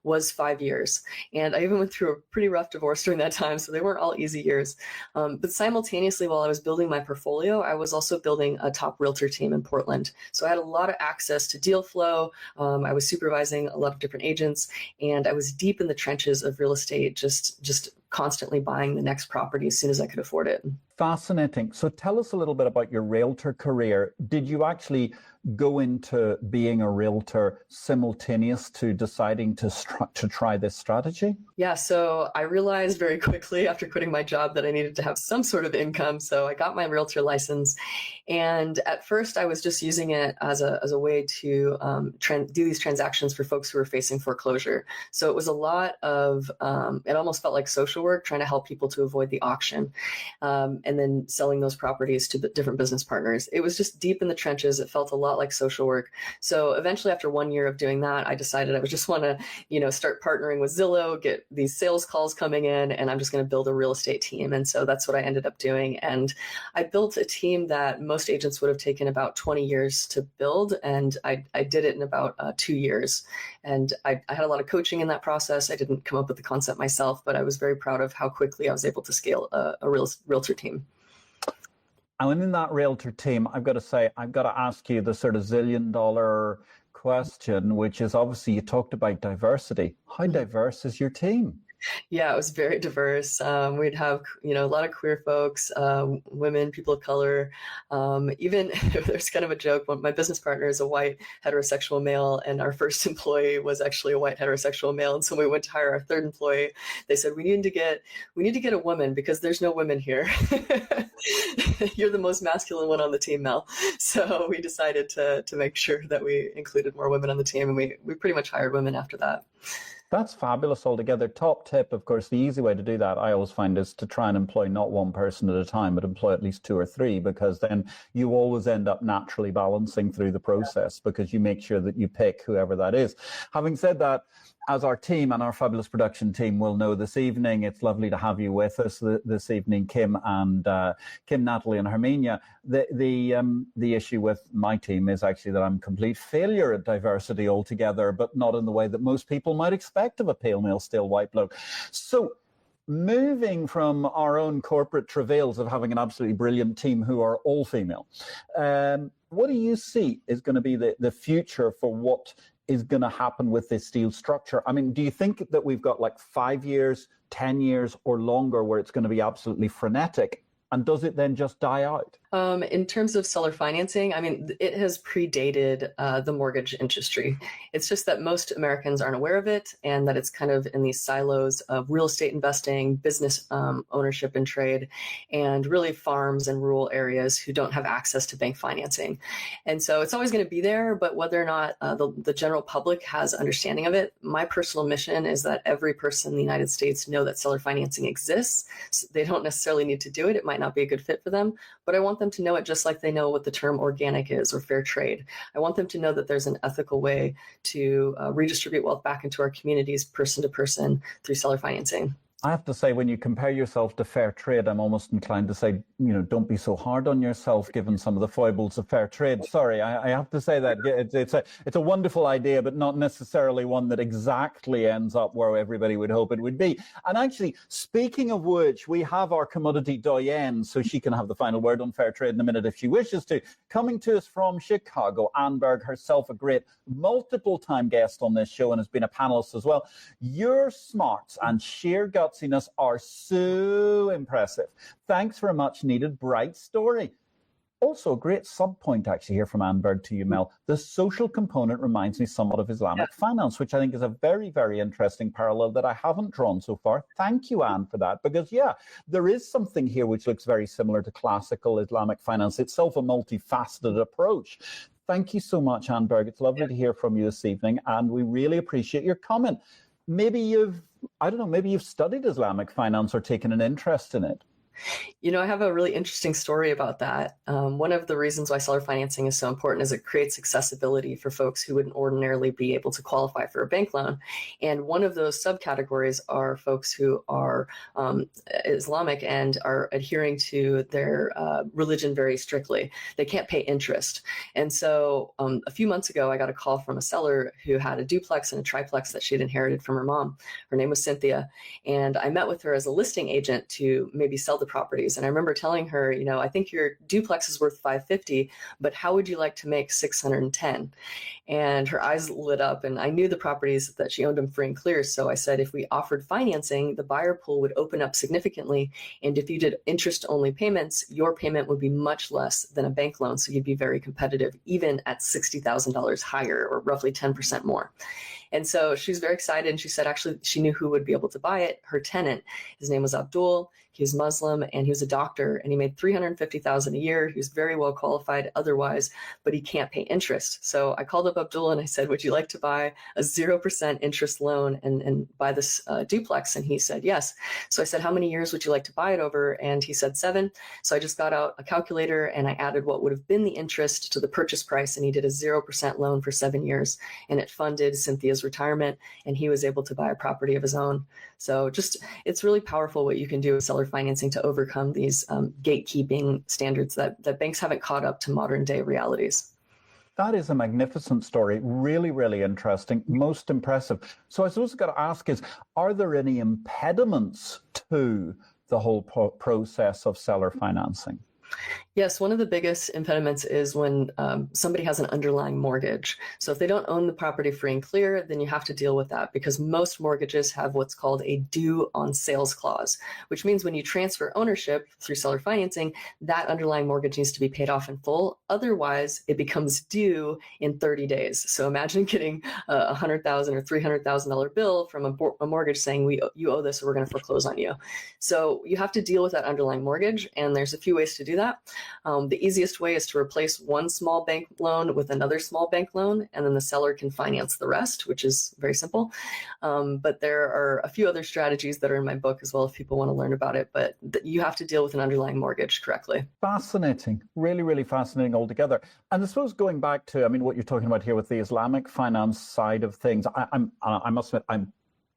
was 5 years. And I even went through a pretty rough divorce during that time, so they weren't all easy years. But simultaneously, while I was building my portfolio, I was also building a top realtor team in Portland. So I had a lot of access to deal flow. I was supervising a lot of different agents, and I was deep in the trenches of real estate, just constantly buying the next property as soon as I could afford it. Fascinating. So tell us a little bit about your realtor career. Did you actually go into being a realtor simultaneous to deciding to try this strategy? Yeah, so I realized very quickly after quitting my job that I needed to have some sort of income. So I got my realtor license. And at first I was just using it as a way to do these transactions for folks who were facing foreclosure. So it was a lot of, it almost felt like social work, trying to help people to avoid the auction, and then selling those properties to different business partners. It was just deep in the trenches. It felt a lot like social work. So eventually, after 1 year of doing that, I decided I would just want to, start partnering with Zillow, get these sales calls coming in, and I'm just going to build a real estate team. And so that's what I ended up doing. And I built a team that most agents would have taken about 20 years to build. And I did it in about 2 years. And I had a lot of coaching in that process. I didn't come up with the concept myself, but I was very proud of how quickly I was able to scale a realtor team. And in that realtor team, I've got to ask you the sort of $1 zillion question, which is obviously you talked about diversity. How diverse is your team? Yeah, it was very diverse. We'd have, a lot of queer folks, women, people of color. Even there's kind of a joke. My business partner is a white heterosexual male, and our first employee was actually a white heterosexual male. And so when we went to hire our third employee, they said we need to get a woman because there's no women here. You're the most masculine one on the team, Mel. So we decided to make sure that we included more women on the team, and we pretty much hired women after that. That's fabulous altogether. Top tip, of course, the easy way to do that, I always find, is to try and employ not one person at a time, but employ at least two or three, because then you always end up naturally balancing through the process because you make sure that you pick whoever that is. Having said that, as our team and our fabulous production team will know this evening, it's lovely to have you with us this evening, Kim, Natalie, and Herminia. The issue with my team is actually that I'm a complete failure at diversity altogether, but not in the way that most people might expect of a pale male, still white bloke. So, moving from our own corporate travails of having an absolutely brilliant team who are all female, what do you see is going to be the future for what is going to happen with this deal structure? I mean, do you think that we've got like 5 years, 10 years or longer where it's going to be absolutely frenetic? And does it then just die out? In terms of seller financing, I mean, it has predated the mortgage industry. It's just that most Americans aren't aware of it, and that it's kind of in these silos of real estate investing, business ownership and trade, and really farms and rural areas who don't have access to bank financing. And so it's always going to be there, but whether or not the general public has understanding of it, my personal mission is that every person in the United States know that seller financing exists. So they don't necessarily need to do it. It might not be a good fit for them, but I want them to know it just like they know what the term organic is or fair trade. I want them to know that there's an ethical way to redistribute wealth back into our communities, person to person, through seller financing. I have to say, when you compare yourself to fair trade, I'm almost inclined to say, don't be so hard on yourself, given some of the foibles of fair trade. Sorry, I have to say that it's a wonderful idea, but not necessarily one that exactly ends up where everybody would hope it would be. And actually, speaking of which, we have our commodity doyenne, so she can have the final word on fair trade in a minute if she wishes to. Coming to us from Chicago, Anne Berg, herself a great multiple-time guest on this show and has been a panelist as well. Your smarts and sheer gut are so impressive. Thanks for a much needed bright story. Also, a great sub-point actually here from Anne Berg to you, Mel. The social component reminds me somewhat of Islamic finance, which I think is a very, very interesting parallel that I haven't drawn so far. Thank you, Anne, for that, because there is something here which looks very similar to classical Islamic finance, itself a multifaceted approach. Thank you so much, Anne Berg. It's lovely to hear from you this evening, and we really appreciate your comment. Maybe you've studied Islamic finance or taken an interest in it. I have a really interesting story about that. One of the reasons why seller financing is so important is it creates accessibility for folks who wouldn't ordinarily be able to qualify for a bank loan. And one of those subcategories are folks who are Islamic and are adhering to their religion very strictly. They can't pay interest. And so a few months ago, I got a call from a seller who had a duplex and a triplex that she'd inherited from her mom. Her name was Cynthia. And I met with her as a listing agent to maybe sell the properties. And I remember telling her, I think your duplex is worth $550, but how would you like to make $610? And her eyes lit up, and I knew the properties that she owned them free and clear. So I said, if we offered financing, the buyer pool would open up significantly. And if you did interest only payments, your payment would be much less than a bank loan. So you'd be very competitive, even at $60,000 higher, or roughly 10% more. And so she was very excited, and she said actually she knew who would be able to buy it, her tenant. His name was Abdul. He was Muslim, and he was a doctor, and he made $350,000 a year. He was very well qualified otherwise, but he can't pay interest. So I called up Abdul and I said, would you like to buy a 0% interest loan and buy this duplex? And he said, yes. So I said, how many years would you like to buy it over? And he said 7. So I just got out a calculator and I added what would have been the interest to the purchase price. And he did a 0% loan for 7 years, and it funded Cynthia's retirement, and he was able to buy a property of his own. So it's really powerful what you can do with seller financing to overcome these gatekeeping standards that banks haven't caught up to modern day realities. That is a magnificent story. Really, really interesting. Most impressive. So I suppose I've got to ask is, are there any impediments to the whole process of seller financing? Yes, one of the biggest impediments is when somebody has an underlying mortgage. So if they don't own the property free and clear, then you have to deal with that, because most mortgages have what's called a due on sales clause, which means when you transfer ownership through seller financing, that underlying mortgage needs to be paid off in full. Otherwise, it becomes due in 30 days. So imagine getting a $100,000 or $300,000 bill from a mortgage saying, you owe this, or we're going to foreclose on you. So you have to deal with that underlying mortgage, and there's a few ways to do that. The easiest way is to replace one small bank loan with another small bank loan, and then the seller can finance the rest, which is very simple. But there are a few other strategies that are in my book as well if people want to learn about it, but you have to deal with an underlying mortgage correctly. Fascinating. Really, really fascinating altogether. And I suppose going back to, what you're talking about here with the Islamic finance side of things, I must admit, I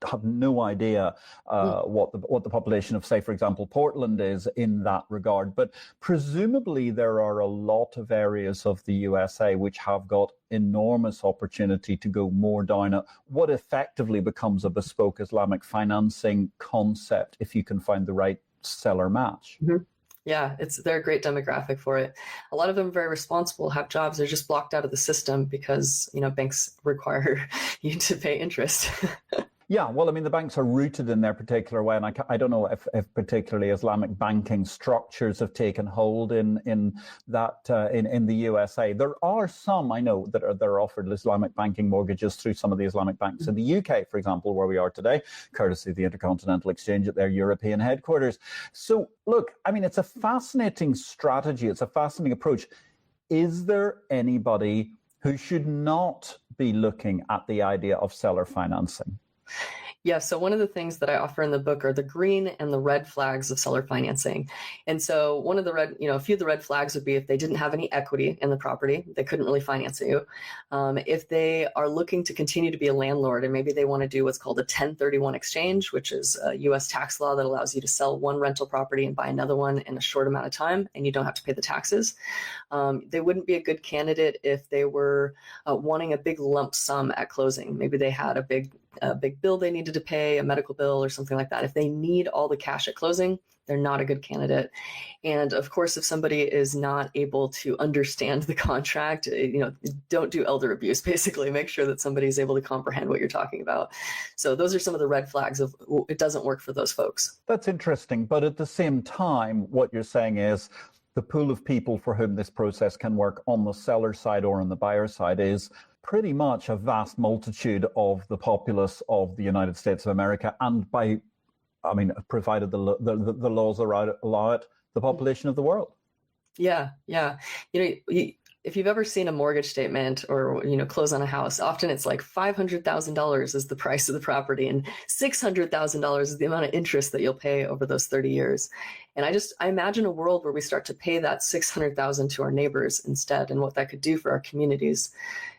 have no idea what the population of, say, for example, Portland is in that regard. But presumably there are a lot of areas of the USA which have got enormous opportunity to go more down what effectively becomes a bespoke Islamic financing concept if you can find the right seller match. Mm-hmm. Yeah, they're a great demographic for it. A lot of them are very responsible, have jobs. They're just blocked out of the system because, banks require you to pay interest. Yeah, well, I mean, the banks are rooted in their particular way, and I don't know if particularly Islamic banking structures have taken hold in the USA. There are some I know that are offered Islamic banking mortgages through some of the Islamic banks in the UK, for example, where we are today, courtesy of the Intercontinental Exchange at their European headquarters. So, look, I mean, it's a fascinating strategy. It's a fascinating approach. Is there anybody who should not be looking at the idea of seller financing? Yeah, so one of the things that I offer in the book are the green and the red flags of seller financing. And so one of the a few of the red flags would be if they didn't have any equity in the property, they couldn't really finance you. If they are looking to continue to be a landlord and maybe they want to do what's called a 1031 exchange, which is a US tax law that allows you to sell one rental property and buy another one in a short amount of time, and you don't have to pay the taxes. They wouldn't be a good candidate if they were wanting a big lump sum at closing. Maybe they had a big bill they needed to pay, a medical bill or something like that. If they need all the cash at closing, they're not a good candidate. And of course, if somebody is not able to understand the contract, don't do elder abuse, basically. Make sure that somebody is able to comprehend what you're talking about. So those are some of the red flags of it doesn't work for those folks. That's interesting. But at the same time, what you're saying is the pool of people for whom this process can work on the seller side or on the buyer side is pretty much a vast multitude of the populace of the United States of America, and provided the laws allow it, the population of the world. Yeah. If you've ever seen a mortgage statement or, close on a house, often it's like $500,000 is the price of the property and $600,000 is the amount of interest that you'll pay over those 30 years. And I imagine a world where we start to pay that $600,000 to our neighbors instead, and what that could do for our communities.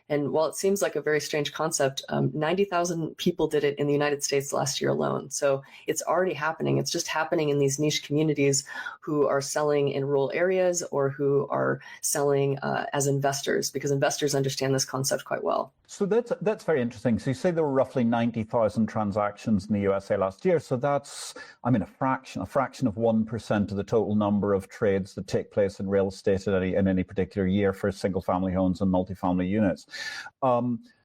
And while it seems like a very strange concept, 90,000 people did it in the United States last year alone. So it's already happening. It's just happening in these niche communities who are selling in rural areas or who are selling as investors, because investors understand this concept quite well. So that's very interesting. So you say there were roughly 90,000 transactions in the USA last year. So that's, a fraction of 1% of the total number of trades that take place in real estate in any particular year for single family homes and multifamily units.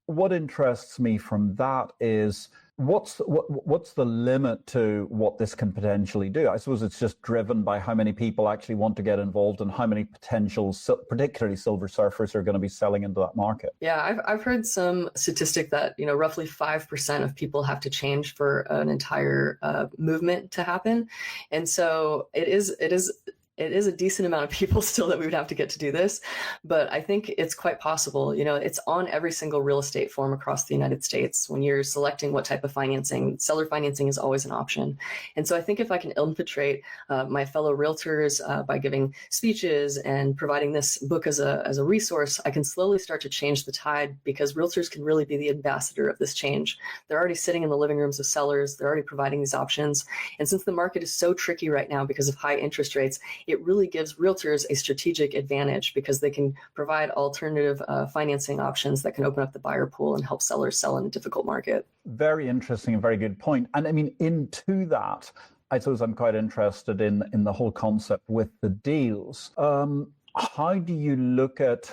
What interests me from that is what's the limit to what this can potentially do? I suppose it's just driven by how many people actually want to get involved and how many potential, particularly silver surfers, are going to be selling into that market. Yeah, I've heard some statistic that roughly 5% of people have to change for an entire movement to happen, and so it is a decent amount of people still that we would have to get to do this, but I think it's quite possible. It's on every single real estate form across the United States. When you're selecting what type of financing, seller financing is always an option. And so I think if I can infiltrate my fellow realtors by giving speeches and providing this book as a resource, I can slowly start to change the tide, because realtors can really be the ambassador of this change. They're already sitting in the living rooms of sellers. They're already providing these options. And since the market is so tricky right now because of high interest rates, it really gives realtors a strategic advantage, because they can provide alternative financing options that can open up the buyer pool and help sellers sell in a difficult market. Very interesting and very good point. And into that, I suppose I'm quite interested in the whole concept with the deals. How do you look at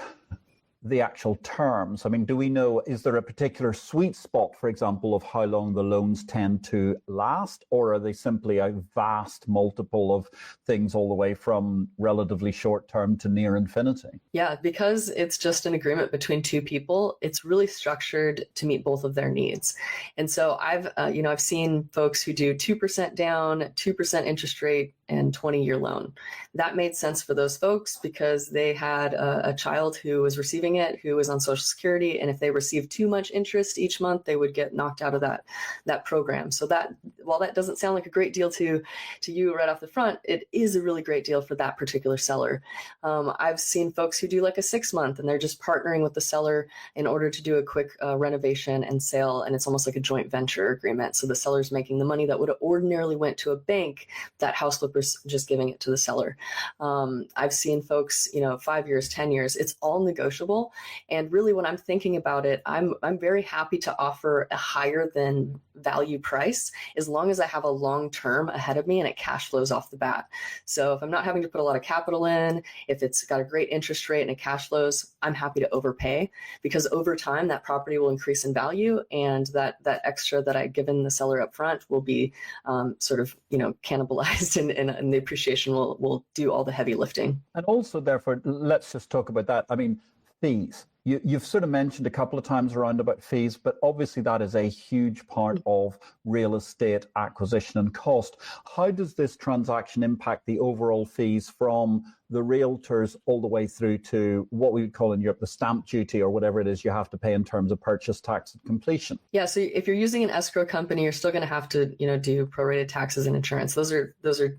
the actual terms? Do we know, is there a particular sweet spot, for example, of how long the loans tend to last, or are they simply a vast multiple of things all the way from relatively short term to near infinity? Yeah, because it's just an agreement between two people, it's really structured to meet both of their needs. And so I've seen folks who do 2% down, 2% interest rate, and 20-year loan. That made sense for those folks because they had a child who was receiving it, who was on Social Security, and if they received too much interest each month, they would get knocked out of that program. So that, while that doesn't sound like a great deal to you right off the front, it is a really great deal for that particular seller. I've seen folks who do like a 6-month, and they're just partnering with the seller in order to do a quick renovation and sale, and it's almost like a joint venture agreement. So the seller's making the money that would have ordinarily went to a bank. That house flipper versus just giving it to the seller. I've seen folks, 5 years, 10 years, it's all negotiable. And really when I'm thinking about it, I'm very happy to offer a higher than value price as long as I have a long term ahead of me and it cash flows off the bat. So if I'm not having to put a lot of capital in, if it's got a great interest rate and it cash flows, I'm happy to overpay, because over time that property will increase in value, and that extra that I've given the seller up front will be cannibalized, and the appreciation will do all the heavy lifting. And also, therefore, let's just talk about that. I mean, fees. You've sort of mentioned a couple of times around about fees, but obviously that is a huge part of real estate acquisition and cost. How does this transaction impact the overall fees from the realtors all the way through to what we would call in Europe the stamp duty, or whatever it is you have to pay in terms of purchase tax at completion? Yeah, so if you're using an escrow company, you're still going to have to, do prorated taxes and insurance. Those are.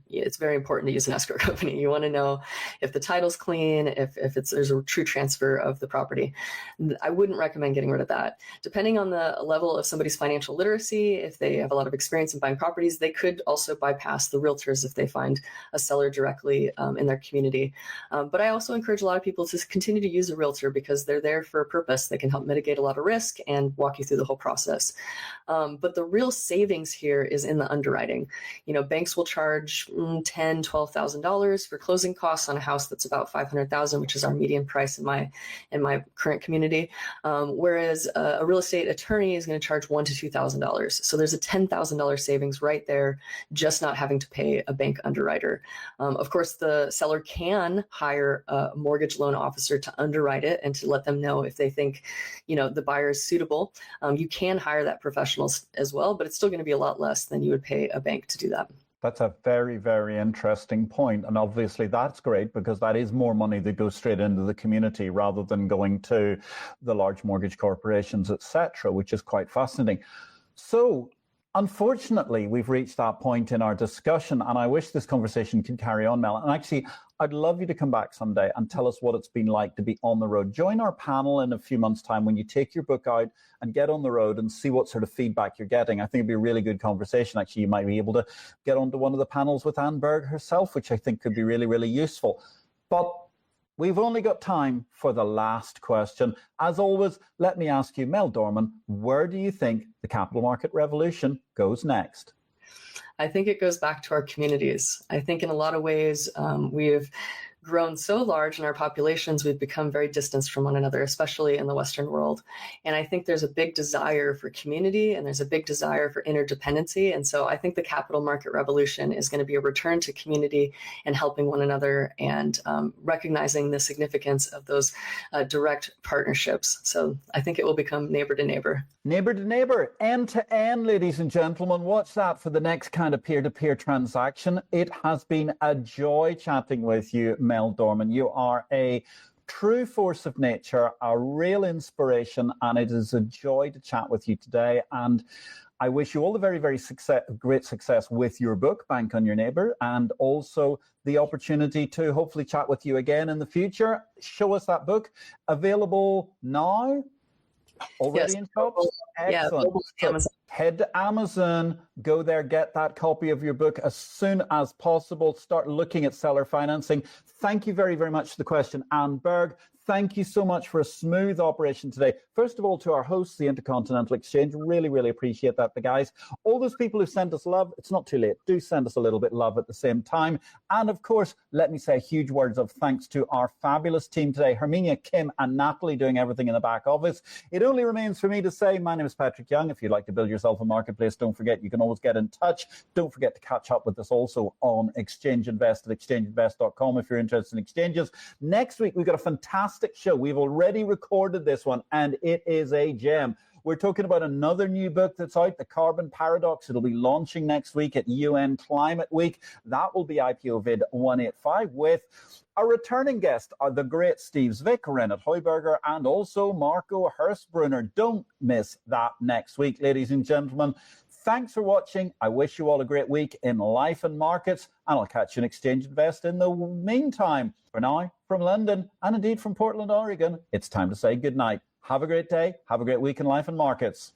It's very important to use an escrow company. You want to know if the title's clean, if there's a true transfer of the property. I wouldn't recommend getting rid of that. Depending on the level of somebody's financial literacy, if they have a lot of experience in buying properties, they could also bypass the realtors if they find a seller directly in their community. But I also encourage a lot of people to continue to use a realtor, because they're there for a purpose. They can help mitigate a lot of risk and walk you through the whole process. But the real savings here is in the underwriting. Banks will charge $10,000, $12,000 for closing costs on a house that's about $500,000, which is our median price in my current community. Whereas a real estate attorney is going to charge $1,000 to $2,000. So there's a $10,000 savings right there, just not having to pay a bank underwriter. Of course, the seller can hire a mortgage loan officer to underwrite it and to let them know if they think, the buyer is suitable. You can hire that professional as well, but it's still going to be a lot less than you would pay a bank to do that. That's a very, very interesting point. And obviously that's great, because that is more money that goes straight into the community rather than going to the large mortgage corporations, etc., which is quite fascinating. So unfortunately, we've reached that point in our discussion, and I wish this conversation could carry on, Mel. And actually, I'd love you to come back someday and tell us what it's been like to be on the road. Join our panel in a few months' time when you take your book out and get on the road and see what sort of feedback you're getting. I think it'd be a really good conversation. Actually, you might be able to get onto one of the panels with Anne Berg herself, which I think could be really, really useful. But we've only got time for the last question. As always, let me ask you, Mel Dorman, where do you think the capital market revolution goes next? I think it goes back to our communities. I think in a lot of ways, we have grown so large in our populations, we've become very distanced from one another, especially in the Western world. And I think there's a big desire for community, and there's a big desire for interdependency. And so I think the capital market revolution is going to be a return to community and helping one another, and recognizing the significance of those direct partnerships. So I think it will become neighbor to neighbor. Neighbor to neighbor, end to end, ladies and gentlemen. Watch that for the next kind of peer-to-peer transaction. It has been a joy chatting with you, Mel Dorman. You are a true force of nature, a real inspiration, and it is a joy to chat with you today. And I wish you all the very, very great success with your book, Bank on Your Neighbor, and also the opportunity to hopefully chat with you again in the future. Show us that book. Available now? Already in shops? Excellent. Yeah, head to Amazon, go there, get that copy of your book as soon as possible. Start looking at seller financing. Thank you very, very much for the question, Anne Berg. Thank you so much for a smooth operation today. First of all, to our hosts, the Intercontinental Exchange, really, really appreciate that, the guys. All those people who sent us love, it's not too late. Do send us a little bit of love at the same time. And of course, let me say huge words of thanks to our fabulous team today, Herminia, Kim, and Natalie, doing everything in the back office. It only remains for me to say, my name is Patrick Young. If you'd like to build yourself a marketplace, don't forget, you can always get in touch. Don't forget to catch up with us also on Exchange Invest at exchangeinvest.com if you're interested in exchanges. Next week, we've got a fantastic show. We've already recorded this one, and it is a gem. We're talking about another new book that's out, The Carbon Paradox. It'll be launching next week at UN Climate Week. That will be IPO-VID 185 with a returning guest, the great Steve Zwick, Renat Heuberger, and also Marco Hurstbrunner. Don't miss that next week, ladies and gentlemen. Thanks for watching. I wish you all a great week in life and markets, and I'll catch you in Exchange Invest in the meantime. For now, from London, and indeed from Portland, Oregon, it's time to say goodnight. Have a great day. Have a great week in life and markets.